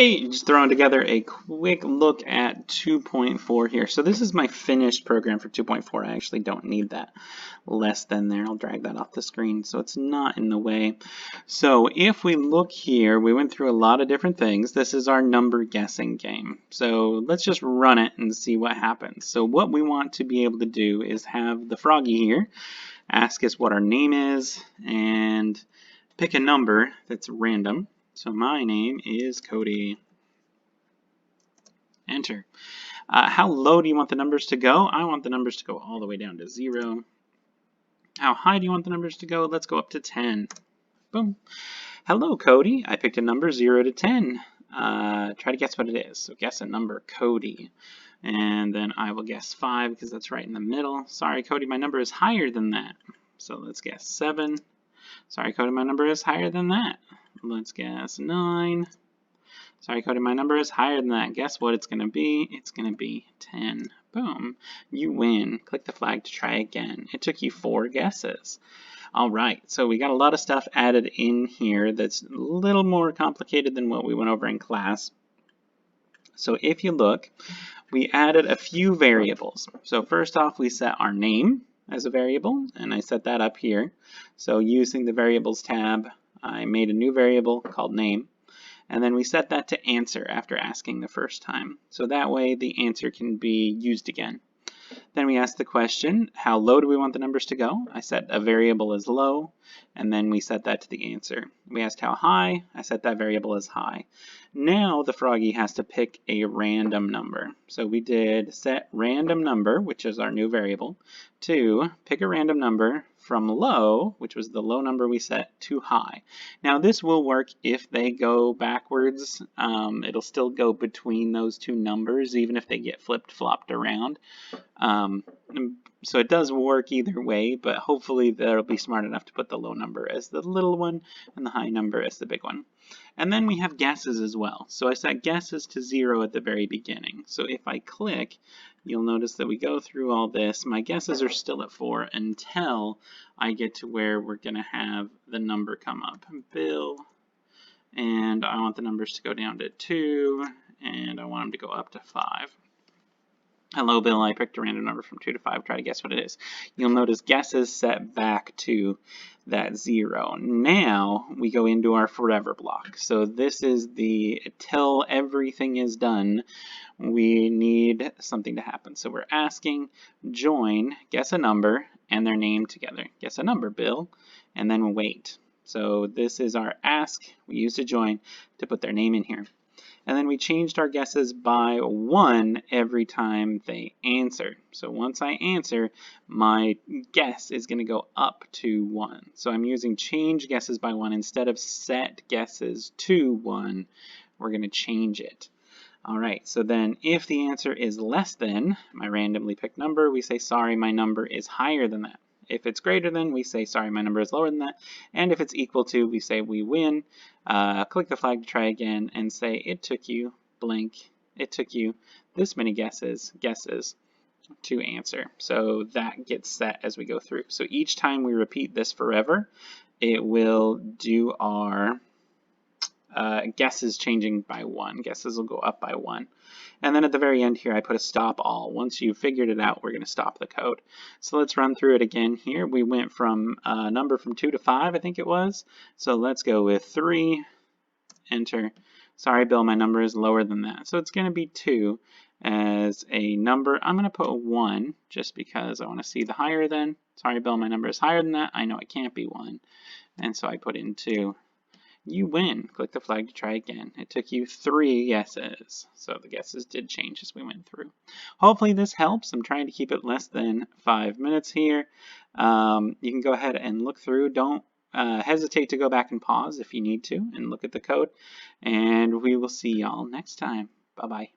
Hey, just throwing together a quick look at 2.4 here. So this is my finished program for 2.4. I actually don't need that less than there. I'll drag that off the screen so it's not in the way. So if we look here, we went through a lot of different things. This is our number guessing game. So let's just run it and see what happens. So what we want to be able to do is have the froggy here ask us what our name is and pick a number that's random. So my name is Cody. Enter. How low do you want the numbers to go? I want the numbers to go all the way down to 0. How high do you want the numbers to go? Let's go up to 10. Boom. Hello, Cody. I picked a number 0 to 10. Try to guess what it is. So guess a number, Cody. And then I will guess 5 because that's right in the middle. Sorry, Cody, my number is higher than that. So let's guess 7. Sorry, Cody, my number is higher than that. Let's guess 9. Sorry, Cody, my number is higher than that. Guess what it's going to be? It's going to be 10. Boom. You win. Click the flag to try again. It took you 4 guesses. All right, so we got a lot of stuff added in here that's a little more complicated than what we went over in class. So if you look, we added a few variables. So first off, we set our name as a variable, and I set that up here. So using the variables tab, I made a new variable called name, and then we set that to answer after asking the first time. So that way the answer can be used again. Then we asked the question, how low do we want the numbers to go? I set a variable as low, and then we set that to the answer. We asked how high, I set that variable as high. Now the froggy has to pick a random number. So we did set random number, which is our new variable, to pick a random number from low, which was the low number we set, to high. Now this will work if they go backwards. It'll still go between those two numbers, even if they get flipped-flopped around. So it does work either way, but hopefully they'll be smart enough to put the low number as the little one and the high number as the big one. And then we have guesses as well. So I set guesses to 0 at the very beginning. So if I click, you'll notice that we go through all this. My guesses are still at 4 until I get to where we're going to have the number come up. Bill, and I want the numbers to go down to 2, and I want them to go up to 5. Hello, Bill. I picked a random number from 2 to 5. Try to guess what it is. You'll notice guesses set back to that 0. Now we go into our forever block. So this is the till everything is done, we need something to happen. So we're asking join, guess a number, and their name together. Guess a number, Bill, and then wait. So this is our ask. We used a join to put their name in here. And then we changed our guesses by 1 every time they answer. So once I answer, my guess is going to go up to 1. So I'm using change guesses by 1 instead of set guesses to 1. We're going to change it. All right, so then if the answer is less than my randomly picked number, we say, sorry, my number is higher than that. If it's greater than, we say, sorry, my number is lower than that. And if it's equal to, we say we win. Click the flag to try again and say, it took you blank. It took you this many guesses to answer. So that gets set as we go through. So each time we repeat this forever, it will do our guesses changing by 1. Guesses will go up by 1. And then at the very end here, I put a stop all. Once you've figured it out, we're going to stop the code. So let's run through it again here. We went from a number from 2 to 5, I think it was. So let's go with 3, enter. Sorry, Bill, my number is lower than that. So it's going to be 2 as a number. I'm going to put 1 just because I want to see the higher than. Sorry, Bill, my number is higher than that. I know it can't be 1. And so I put in 2. You win. Click the flag to try again. It took you 3 guesses. So the guesses did change as we went through. Hopefully this helps. I'm trying to keep it less than 5 minutes here. You can go ahead and look through. Don't hesitate to go back and pause if you need to and look at the code. And we will see y'all next time. Bye-bye.